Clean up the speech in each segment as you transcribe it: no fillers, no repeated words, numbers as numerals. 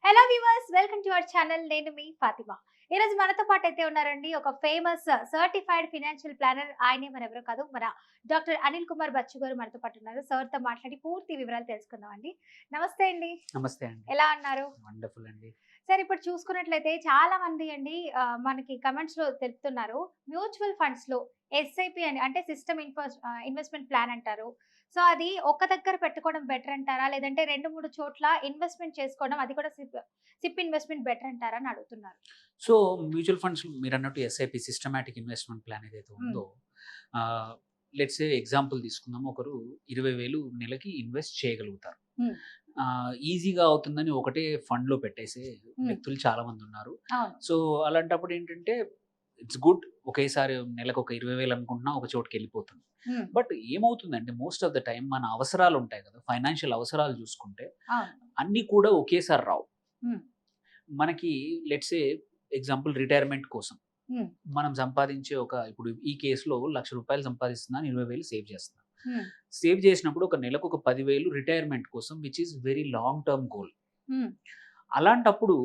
Hello viewers, welcome to our channel. నేను మీ ఫాతిమా. ఈ రోజు మనతో పాటు అయితే ఉన్నారండి ఒక ఫేమస్ సర్టిఫైడ్ ఫైనాన్షియల్ ప్లానర్. ఆయనే మరెవరో కాదు, మన డాక్టర్ అనిల్ కుమార్ బచ్చు గారు మనతో పాటు ఉన్నారు. సార్ తో మాట్లాడి పూర్తి వివరాలు తెలుసుకుందాం అండి. నమస్తే అండి. నమస్తే అండి. ఎలా ఉన్నారు? వండర్‌ఫుల్ అండి. సార్, ఇప్పుడు చూసుకున్నట్లయితే చాలా మంది అండి మనకి కమెంట్స్ లో తెలుపుతున్నారు. మ్యూచువల్ ఫండ్స్ లో ఎస్ఐపి అని అంటే సిస్టమ్ ఇన్వెస్ట్మెంట్ ప్లాన్ అంటారు. సో అది ఒక్క దగ్గర పెట్టుకోవడం బెటర్ అంటారా, లేదంటే 2-3 చోట్ల ఇన్వెస్ట్మెంట్ చేసుకోవడం, అది కూడా సిప్ ఇన్వెస్ట్మెంట్ బెటర్ అంటారా అని అడుగుతున్నారు. సో, మ్యూచువల్ ఫండ్స్ మీరన్నట్టు ఎస్ఐపి సిస్టమాటిక్ ఇన్వెస్ట్‌మెంట్ ప్లాన్ ఏదైతే ఉందో, ఆహ్, లెట్స్ సే ఎగ్జాంపుల్ తీసుకుందాం. ఒకరు 20,000 నెలకి ఇన్వెస్ట్ చేయగలుగుతారు. హ్మ్. ఈజీగా అవుతుందని ఒకటే ఫండ్‌లో పెట్టేసే హ్మ్. వ్యక్తులు చాలా మందున్నారు. అవును. సో, అలాంటప్పుడు ఏంటంటే ఇట్స్ గుడ్. ఒకేసారి నెలకు ఒక 20,000 అనుకుంటున్నా ఒక చోటుకెళ్ళిపోతుంది. హ్మ్. బట్ ఏమవుతుందంటే మోస్ట్ ఆఫ్ ద టైమ్ మన అవసరాలు ఉంటాయి కదా! ఫైనాన్షియల్ అవసరాలు చూసుకుంటే అవును. అన్నీ కూడా ఒకేసారి రావు. హ్మ్. మనకి లెట్స్ సే ఎగ్జాంపుల్ రిటైర్మెంట్ కోసం హ్మ్. మనం సంపాదించే ఇప్పుడు ఈ కేస్‌లో రూ. 1,00,000 సంపాదిస్తున్నాను. 20,000 సేవ్ చేస్తున్నాను. హ్మ్. సేవ్ చేసినప్పుడు ఒక నెలకు ఒక 10,000 రిటైర్మెంట్ కోసం which is very long term goal. హ్మ్. అలాంటప్పుడు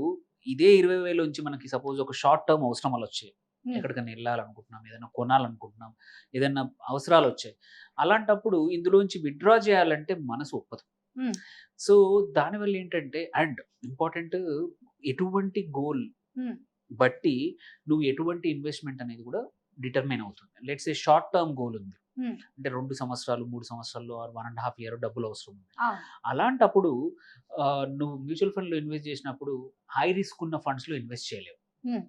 ఇదే 20,000 నుంచి మనకి సపోజ్ ఒక షార్ట్ టర్మ్ అవసరాలొచ్చాయి. హ్మ్. ఎక్కడికైనా ఎళ్ళాలనుకుంటున్నాం, ఏదైనా కొనాలనుకుంటున్నాం, ఏదన్నా అవసరాలొచ్చాయి. అలాంటప్పుడు ఇందులోంచి విత్‌డ్రా చేయాలంటే మనసు ఒప్పదు. హ్మ్. సో, దానివల్ల ఏంటంటే ఇంపార్టెంట్ ఎటువంటి గోల్ హ్మ్. బట్టి నువ్వు ఎటువంటి ఇన్వెస్ట్‌మెంట్ అనేది కూడా డిటర్మైన్ అవుతుంది. Let's say short term goal ఉంది. హ్మ్. అంటే 2 సంవత్సరాలు, 3 సంవత్సరాల్లో ఆర్ 1 ½ ఇయర్ డబ్బులు అవసరం ఉంది. అవును. అలాంటప్పుడు నువ్వు మ్యూచువల్ ఫండ్‌లో ఇన్వెస్ట్ చేసినప్పుడు హై రిస్క్ ఉన్న ఫండ్స్‌లో ఇన్వెస్ట్ చేయలేవు. Hmm.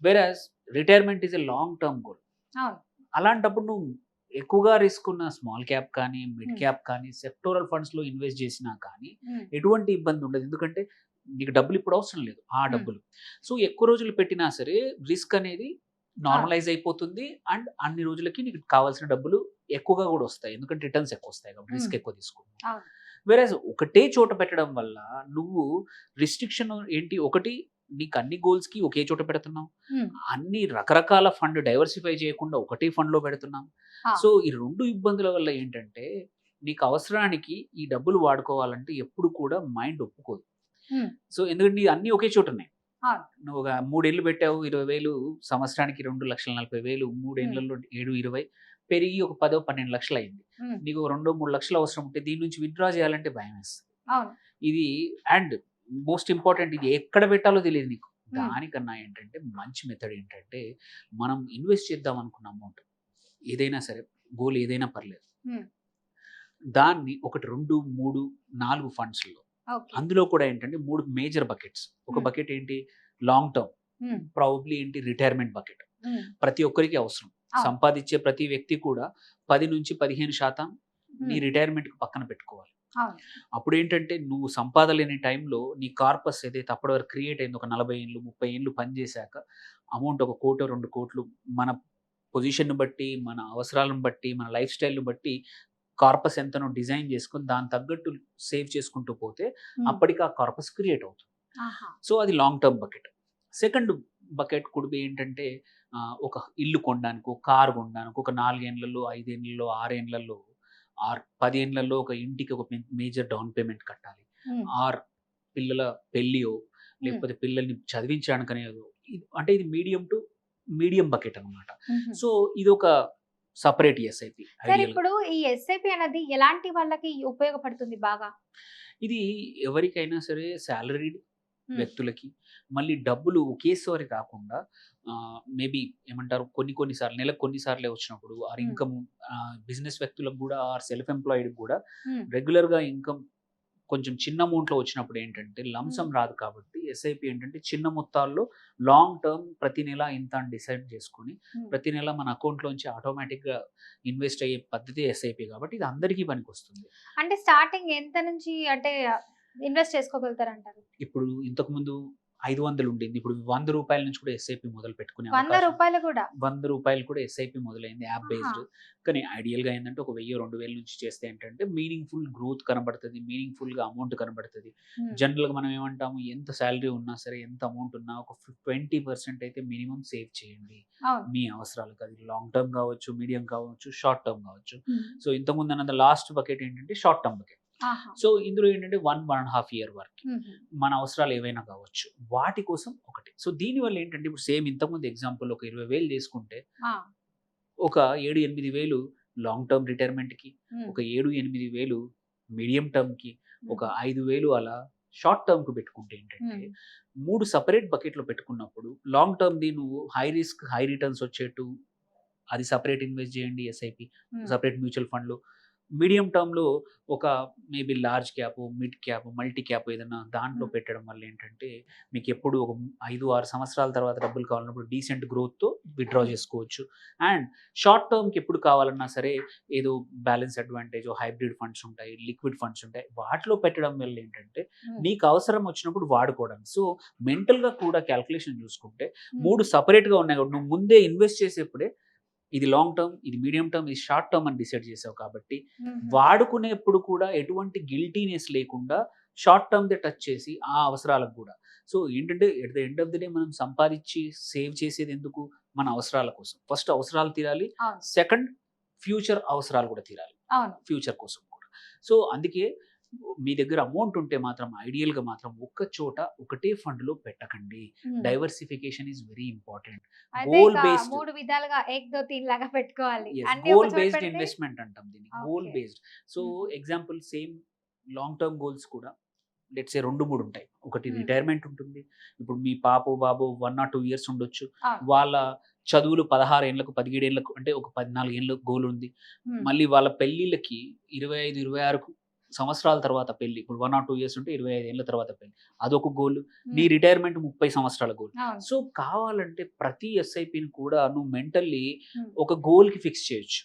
Whereas retirement is a long term goal. అవును. అలాంటప్పుడు నువ్వు ఎక్కువగా రిస్క్ ఉన్న స్మాల్ క్యాప్ కానీ, మిడ్ హ్మ్. క్యాప్ కానీ, సెక్టోరల్ ఫండ్స్‌లో ఇన్వెస్ట్ చేసినా కానీ హ్మ్. ఎటువంటి ఇబ్బంది ఉండదు. ఎందుకంటే నీకు డబ్బులు ఇప్పుడు అవసరం లేదు. ఆ హ్మ్. డబ్బులు. సో, ఎక్కువ రోజులు పెట్టినా సరే రిస్క్ అనేది అవును. నార్మలైజ్ అయిపోతుంది. అండ్ అన్ని రోజులకి నీకు కావాల్సిన డబ్బులు ఎక్కువగా కూడా వస్తాయి. ఎందుకంటే రిటర్న్స్ ఎక్కువొస్తాయి కాబట్టి హ్మ్. రిస్క్ ఎక్కువ తీసుకుంటున్నావు. అవును. వేరేజ్ ఒకటే చోట పెట్టడం వల్ల నువ్వు రిస్ట్రిక్షన్ ఏంటి ఒకటి నీకు అన్ని గోల్స్‌కి ఒకే చోట పెడుతున్నావు. హ్మ్. అన్ని రకరకాల ఫండ్ డైవర్సిఫై చేయకుండా ఒకటే ఫండ్‌లో పెడుతున్నాం. ఆ! సో, ఈ 2 ఇబ్బందుల వల్ల ఏంటంటే నీకు అవసరానికి ఈ డబ్బులు వాడుకోవాలంటే ఎప్పుడు కూడా మైండ్ ఒప్పుకోదు. హ్మ్. సో, ఎందుకంటే నీయి అన్నీ ఒకే చోటున్నాయి. అవును. నువ్వు ఒక 3 ఏళ్ళు పెట్టావు 20,000 సంవత్సరానికి 2,40,000 3 హ్మ్. ఏళ్లలో 7, 20 పెరిగి ఒక 10, 12 లక్షలు అయింది. హ్మ్. నీకు 2, 3 లక్షలు అవసరం ఉంటే దీని నుంచి విత్‌డ్రా చేయాలంటే భయమేస్తది. అవును. ఇది అండ్ మోస్ట్ ఇంపార్టెంట్ ఇది ఎక్కడ పెట్టాలో తెలీదు నీకు. హ్మ్. దానికన్నా ఏంటంటే మంచి మెథడ్ ఏంటంటే మనం ఇన్వెస్ట్ చేద్దాం అనుకున్న అమౌంట్ ఏదైనా సరే గోల్ ఏదైనా పర్లేదు. హ్మ్. దాన్ని ఒకటి 2, 3, 4 ఫండ్స్‌లో ఓకే. అందులో కూడా ఏంటంటే 3 మేజర్ బకెట్స్. ఒక హ్మ్. బకెట్ ఏంటి లాంగ్ టర్మ్. హ్మ్. ప్రాబబ్లీ ఏంటి రిటైర్మెంట్ బకెట్. హ్మ్. ప్రతి ఒక్కరికి అవసరం. అవును. సంపాదించే ప్రతి వ్యక్తి కూడా 10-15% నీ హ్మ్. రిటైర్మెంట్‌కి పక్కన పెట్టుకోవాలి. అవును. అప్పుడేంటంటే నువ్వు సంపాదలేని టైంలో నీ కార్పస్ ఏదైతే అప్పటి వరకు క్రియేట్ అయిందో ఒక 40 ఏళ్ళు, 30 ఏళ్ళు పనిచేశాక అమౌంట్ 1,00,00,000, 2,00,00,000 మన పొజిషన్‌ని బట్టి, మన అవసరాలను బట్టి, మన లైఫ్ స్టైల్‌ని బట్టి కార్పస్ ఎంతనో డిజైన్ చేసుకొని దానికి తగ్గట్టు సేవ్ చేసుకుంటూ పోతే హ్మ్. అప్పటికి ఆ కార్పస్ క్రియేట్ అవుతుంది. ఆహా! సో, అది long term bucket. Second bucket కుడిపి ఏంటంటే ఒక ఇల్లు కొనడానికో, కార్ కొనడానికో ఒక 4 ఏండ్లలో, 5 ఏండ్లలో, 6 ఏండ్లలో ఆర్ 10 ఏండ్లలో ఒక ఇంటికి ఒక మేజర్ డౌన్ పేమెంట్ కట్టాలి. హ్మ్. ఆర్ పిల్లల పెళ్ళియో, హ్మ్. లేకపోతే పిల్లల్ని చదివించడానికనేదో అంటే ఇది మీడియం బకెట్ అనమాట. హుహు. సో, ఇదొక సెపరేట్ ఎస్ఐపి సార్, ఐడియల్‌గా. ఇప్పుడు ఈ ఎస్ఐపి అనేది ఎలాంటి వాళ్ళకి ఉపయోగపడుతుంది బాగా? ఇది ఎవరికైనా సరే సాలరీడ్ హ్మ్. వ్యక్తులకి, మళ్ళీ డబ్బులు ఒకేసారి కాకుండా మేబీ ఏమంటారు కొన్ని కొన్ని సార్లు నెలకు కొన్ని సార్లే వచ్చినప్పుడు హ్మ్. ఇన్‌కమ్ బిజినెస్ వ్యక్తులకు గూడా సెల్ఫ్ ఎంప్లాయిడ్‌కి గూడా హ్మ్. రెగ్యులర్‌గా ఇన్‌కమ్ కొంచెం చిన్న అమౌంట్‌లో వచ్చినప్పుడు ఏంటంటే హ్మ్. లంసమ్ రాదు కాబట్టి ఎస్ఐపి ఏంటంటే చిన్న మొత్తాల్లో లాంగ్ టర్మ్ ప్రతి నెల ఇంత అని డిసైడ్ చేసుకొని, హ్మ్. ప్రతి నెల మన అకౌంట్‌లోంచి ఆటోమేటిక్‌గా ఇన్వెస్ట్ అయ్యే పద్ధతి ఎస్ఐపి కాబట్టి ఇది అందరికీ పనికొస్తుంది. అంటే స్టార్టింగ్ ఎంత నుంచి అంటే ఇన్వెస్ట్ చేసుకోగలుగుతారంటారు? ఇప్పుడు ఇంతకుముందు 500 ఉండింది. ఇప్పుడు రూ. 100 నుంచి కూడా ఎస్ఐపి మొదలు పెట్టుకునే అవకాశం రూ. 100 కూడా? రూ. 100 కూడా ఎస్ఐపి మొదలైంది యాప్ ఆహా! బేస్డ్. కానీ ఐడియల్‌గా ఏందంటే ఒక 1000, 2000 నుంచి చేస్తే ఏంటంటే మీనింగ్‌ఫుల్ గ్రోత్ కనబడతది. మీనింగ్‌ఫుల్‌గా అమౌంట్ కనబడతది. హ్మ్. జనరల్‌గా మనం ఏమంటాము ఎంత సాలరీ ఉన్నా సరే, ఎంత అమౌంట్ ఉన్నా ఒక 20% అయితే మినిమమ్ సేవ్ చేయండి. అవును. మీ అవసరాలకు. అది లాంగ్ టర్మ్ కావచ్చు, మీడియం కావచ్చు, షార్ట్ టర్మ్ కావచ్చు. హ్మ్. సో, ఇంతకుముందు అన్నది లాస్ట్ బకెట్ ఏంటంటే షార్ట్ టర్మ్ బకెట్. ఆహా. సో ఇందులో ఏంటంటే 1.5 ఇయర్ వరకు మ్మ్. మన అవసరాలు ఏవైనా కావచ్చు వాటి కోసం ఒకటి. సో దీనివల్ల ఏంటంటే ఇప్పుడు సేమ్ ఇంతకుముందు ఎగ్జాంపుల్ ఒక 20,000 చేసుకుంటే ఆ. ఒక 7-8 వేలు లాంగ్ టర్మ్ రిటైర్మెంట్కి, మ్మ్. ఒక 7-8 వేలు మీడియం టర్మ్కి, ఒక మ్మ్. 5,000 అలా షార్ట్ టర్మ్కి పెట్టుకుంటే ఏంటంటే మ్మ్. 3 సపరేట్ బకెట్లో పెట్టుకున్నప్పుడు లాంగ్ టర్మ్ది నువ్వు హై రిస్క్ హై రిటర్న్స్ వచ్చేట్టు అది సపరేట్ ఇన్వెస్ట్ చేయండి ఎస్ఐపి, మ్మ్. సపరేట్ మ్యూచువల్ ఫండ్‌లో. మీడియం టర్మ్‌లో ఒక maybe large cap, mid cap, multi cap ఏదైనా దాంట్లో మ్మ్. పెట్టడం వల్ల ఏంటంటే మీకెప్పుడు ఒక 5-6 సంవత్సరాల తర్వాత డబ్బులు కావాలన్నప్పుడు డీసెంట్ గ్రోత్‌తో విత్‌డ్రా మ్మ్. చేసుకోవచ్చు. అండ్ షార్ట్ టర్మ్‌కి ఎప్పుడు కావాలన్నా సరే ఏదో బ్యాలెన్స్ అడ్వాంటేజ్, హైబ్రిడ్ ఫండ్స్ ఉంటాయి, లిక్విడ్ ఫండ్స్ ఉంటాయి. వాటిలో పెట్టడం వల్ల ఏంటంటే మ్మ్. నీకు అవసరం వచ్చినప్పుడు వాడుకోవడానికి. సో మెంటల్‌గా కూడా క్యాలిక్యులేషన్ చూసుకుంటే మ్మ్. 3 సెపరేట్‌గా ఉన్నాయి కాబట్టి నువ్వు ముందే ఇన్వెస్ట్ చేసేప్పుడే ఇది లాంగ్ టర్మ్, ఇది మీడియం టర్మ్, ఇది షార్ట్ టర్మ్ అని డిసైడ్ చేసావు కాబట్టి మ్మ్. వాడుకునేప్పుడు కూడా ఎటువంటి గిల్టీనెస్ లేకుండా షార్ట్ టర్మ్‌దే టచ్ చేసి ఆ అవసరాలకు కూడా. సో ఏంటంటే at the end of the day మనం సంపాదించి సేవ్ చేసేది ఎందుకు? మన అవసరాల కోసం. ఫస్ట్ అవసరాలు తీరాలి. అవును. సెకండ్ ఫ్యూచర్ అవసరాలు కూడా తీరాలి. అవును. ఫ్యూచర్ కోసం కూడా. సో అందుకే మీ దగ్గర అమౌంట్ ఉంటే మాత్రం ఐడియల్‌గా మాత్రం ఒక్క చోట ఒకటే ఫండ్‌లో పెట్టకండి. మ్మ్. Diversification is very important. అయితే గోల్ ఇక బేస్డ్ 3 విధాలుగా ఏక్ దో తీన్ లాగా పెట్టుకోవాలి. యెస్. అన్ని ఒక గోల్ చోట బేస్డ్ పెడితే ఇన్వెస్ట్‌మెంట్ అంటాం దీన్ని. Goal okay. బేస్డ్. సో మ్మ్. Example same long term goals కూడా లెట్స్ సే 2, 3 ఉంటాయి. ఒకటి మ్మ్. రిటైర్మెంట్ ఉంటుంది. ఇప్పుడు మీ పాపో, బాబో 1 ఆర్ 2 ఇయర్స్ ఉండొచ్చు. అవును. వాళ్ళ చదువులు 16 ఏళ్ళకు, 17 ఏళ్ళకు అంటే ఒక 14 ఏళ్ళ గోల్ ఉంది. మ్మ్. మళ్ళీ వాళ్ళ పెళ్ళిళ్ళకి 25, 26 సంవత్సరాల తర్వాత పెళ్లి. ఇప్పుడు 1 ఆర్ 2 ఇయర్స్ ఉంటే 25 ఏళ్ల తర్వాత పెళ్లి. అదొక గోల్. నీ మ్మ్. రిటైర్మెంట్ 30 సంవత్సరాల గోల్. అవును. సో కావాలంటే ప్రతి ఎస్ఐపిని కూడా నువ్వు మెంటల్లీ మ్మ్. ఒక గోల్‌కి ఫిక్స్ చేయొచ్చు.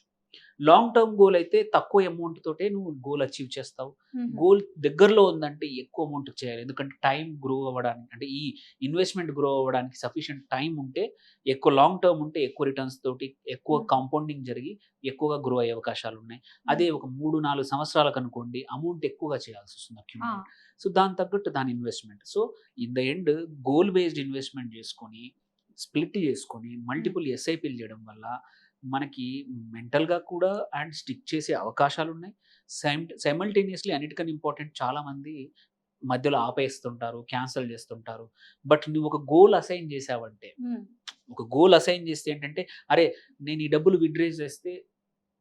లాంగ్ టర్మ్ గోల్ అయితే తక్కువ అమౌంట్ తోటే నువ్వు గోల్ అచీవ్ చేస్తావు. మ్మ్. గోల్ దగ్గరలో ఉందంటే ఎక్కువ అమౌంట్ చేయాలి. ఎందుకంటే టైం గ్రో అవ్వడానికి అంటే ఈ ఇన్వెస్ట్‌మెంట్ గ్రో అవ్వడానికి సఫిషియంట్ టైం ఉంటే ఎక్కువ లాంగ్ టర్మ్ ఉంటే ఎక్కువ రిటర్న్స్ తోటి ఎక్కువ మ్మ్. కాంపౌండింగ్ జరిగి ఎక్కువగా గ్రో అయ్యే అవకాశాలున్నాయి. అదే మ్మ్. ఒక 3, 4 సంవత్సరాలకనుకోండి అమౌంట్ ఎక్కువగా చేయాల్సొస్తుంది ఆ. అక్యుములేట్. సో దానికి తగ్గట్టు దాని investment. So in the end goal based investment చేసుకొని, స్ప్లిట్ చేసుకొని మ్మ్. మల్టిపుల్ ఎస్ఐపీలు చేయడం వల్ల మనకి మెంటల్‌గా కూడా అండ్ స్టిక్ చేసే అవకాశాలున్నాయి. సైమల్టేనియస్‌లీ అన్నిటికన్నా ఇంపార్టెంట్ చాలామంది మధ్యలో ఆపేస్తుంటారు, క్యాన్సెల్ చేస్తుంటారు. బట్ నువ్వు ఒక గోల్ అసైన్ చేసావంటే, మ్మ్. ఒక గోల్ అసైన్ చేస్తే ఏంటంటే, అరే! నేను ఈ డబ్బులు విత్‌డ్రా చేస్తే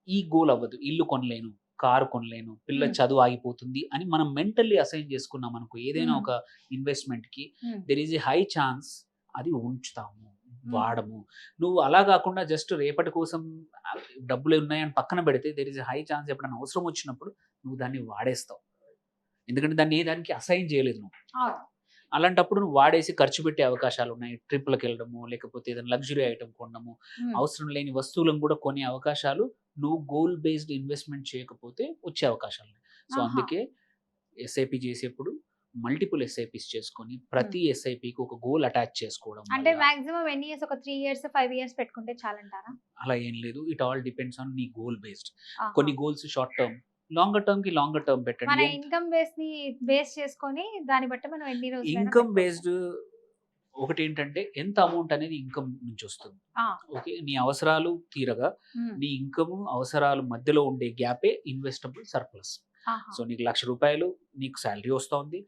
ఈ గోల్ అవ్వదు. ఇల్లు కొనలేను, కారు కొనలేను, పిల్ల మ్మ్. చదువు ఆగిపోతుంది అని మనం మెంటల్లీ అసైన్ చేసుకున్నామనుకో ఏదైనా మ్మ్. ఒక ఇన్వెస్ట్‌మెంట్‌కి మ్మ్. There is a high chance అది ఉంచుతాము, మ్మ్. వాడము. నువ్వు అలా కాకుండా జస్ట్ రేపటి కోసం డబ్బులు ఉన్నాయని పక్కన పెడితే there is a high chance ఎప్పుడైనా అవసరం వచ్చినప్పుడు నువ్వు దాన్ని వాడేస్తావు. ఎందుకంటే దాన్ని ఏ దానికి అసైన్ చేయలేదు నువ్వు. అవును. అలాంటప్పుడు నువ్వు వాడేసి ఖర్చు పెట్టే అవకాశాలున్నాయి. ట్రిప్‌లకెళ్ళడము, లేకపోతే ఏదైనా లగ్జరీ ఐటెమ్ కొనడము, మ్మ్. అవసరం లేని వస్తువులను కూడా కొనే అవకాశాలు నువ్వు గోల్ బేస్డ్ ఇన్వెస్ట్‌మెంట్ చేయకపోతే వచ్చే అవకాశాలున్నాయి. సో ఆహా. అందుకే ఎస్ఐపి చేసేప్పుడు మల్టిపుల్ ఎస్ఐపిస్ చేసుకొని మ్మ్. ప్రతి ఎస్ఐపికి ఒక గోల్ అటాచ్ చేసుకోవడం అంటే వల్ల మాక్సిమం ఎన్ని ఇయర్స్? ఒక 3 ఇయర్స్, 5 ఇయర్స్ పెట్టుకుంటే చాలంటారా? అలా ఏం లేదు. ఇట్ ఆల్ డిపెండ్స్ ఆన్ నీ గోల్ బేస్డ్. ఆహా. కొన్ని గోల్స్ షార్ట్ టర్మ్, లాంగర్ టర్మ్‌కి లాంగర్ టర్మ్ పెట్టండి. మన ఇన్‌కమ్ బేస్ చేసుకొని దాన్ని బట్టి మనం ఎన్ని రోజులైనా ఇన్‌కమ్ పెట్టుకోవచ్చా? బేస్డ్ ఒకటేంటంటే ఎంత అమౌంట్ అనేది ఇన్‌కమ్ నుంచొస్తుంది. ఆ. ఓకే. నీ అవసరాలు తీరగా మ్మ్. నీ ఇన్‌కమ్, అవసరాలు మధ్యలో ఉండే గ్యాపే ఇన్వెస్టబుల్ సర్ప్లస్. ఆహా. సో నీకు రూ. 1,00,000 నీకు సాలరీ వస్తోంది.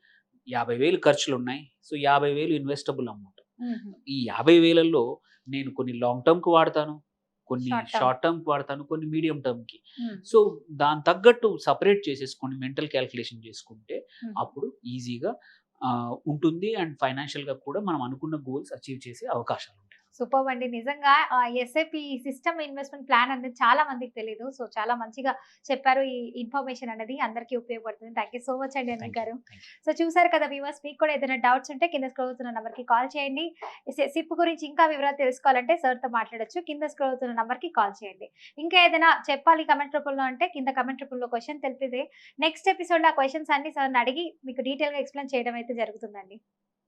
50,000 ఖర్చులున్నాయి. So 50,000 investable amount. మ్మ్. ఈ 50,000లో నేను కొన్ని లాంగ్ టర్మ్‌కి వాడతాను, కొన్ని షార్ట్ టర్మ్. షార్ట్ టర్మ్‌కి వాడతాను, కొన్ని మీడియం టర్మ్‌కి. మ్మ్. సో దానికి తగ్గట్టు సెపరేట్ చేసేసుకొని మెంటల్ క్యాలిక్యులేషన్ చేసుకుంటే మ్మ్. అప్పుడు ఈజీగా ఉంటుంది. అండ్ ఫైనాన్షియల్‌గా కూడా మనం అనుకున్న గోల్స్ అచీవ్ చేసే అవకాశాలుంటాయి. సూపర్బ్ అండి. నిజంగా ఎస్ఐపి సిస్టమ్ ఇన్వెస్ట్‌మెంట్ ప్లాన్ అనేది చాలా మందికి తెలీదు. సో చాలా మంచిగా చెప్పారు. ఈ ఇన్ఫర్మేషన్ అనేది అందరికీ ఉపయోగపడుతుంది. థాంక్ యూ సో మచ్ అండి అనిల్ థాంక్ యూ. గారు. Thank you. సో చూసారు కదా వ్యూవర్స్, మీకు కూడా ఏదైనా డౌట్స్ ఉంటే కింద స్క్రోల్ అవుతున్న నంబర్‌కి కాల్ చేయండి. సిప్ గురించి ఇంకా వివరాలు తెలుసుకోవాలంటే సార్‌తో మాట్లాడొచ్చు. కింద స్క్రోల్ అవుతున్న నంబర్‌కి కాల్ చేయండి. ఇంకా ఏదైనా చెప్పాలి కమెంట్ రూపంలో అంటే కింద కమెంట్ రూపంలో క్వెషన్ తెలిపితే నెక్స్ట్ ఎపిసోడ్‌లో ఆ క్వెషన్స్ అన్ని సార్‌ని అడిగి మీకు డీటెయిల్‌గా ఎక్స్‌ప్లెయిన్ చేయడం అయితే జరుగుతుందండి.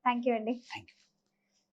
థాంక్ యూ అండి. Thank you.